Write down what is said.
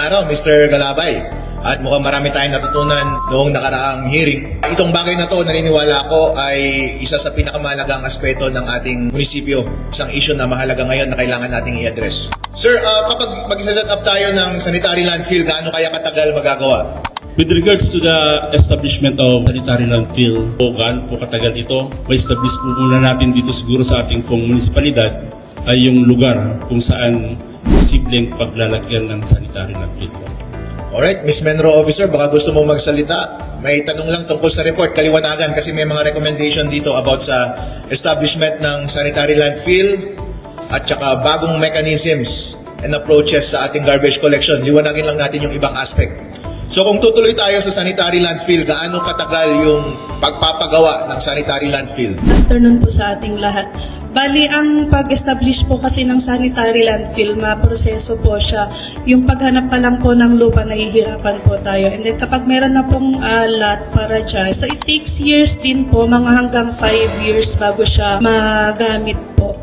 araw, Mr. Galabay. At mukhang marami tayong natutunan noong nakaraang hearing. Itong bagay na to, naniniwala ako, ay isa sa pinakamahalagang aspeto ng ating munisipyo. Isang issue na mahalaga ngayon na kailangan nating i-address. Sir, kapag mag-set up tayo ng sanitary landfill, gaano kaya katagal magagawa? With regards to the establishment of sanitary landfill, gaano po katagal ito? Ma-establish po muna natin dito siguro sa ating pong munisipalidad ay yung lugar kung saan posibleng paglalagyan ng sanitary landfill. Alright, Ms. Menro Officer, baka gusto mo magsalita. May tanong lang tungkol sa report, kaliwanagan kasi may mga recommendation dito about sa establishment ng sanitary landfill at saka bagong mechanisms and approaches sa ating garbage collection. Liwanagin lang natin yung ibang aspect. So kung tutuloy tayo sa sanitary landfill, gaano katagal yung pagpapagawa ng sanitary landfill? Afternoon po sa ating lahat. Bali, ang pag-establish po kasi ng sanitary landfill, proseso po siya. Yung paghanap pa lang po ng lupa, nahihirapan po tayo. And then kapag meron na pong lot para dyan, so it takes years din po, mga hanggang 5 years bago siya magamit po.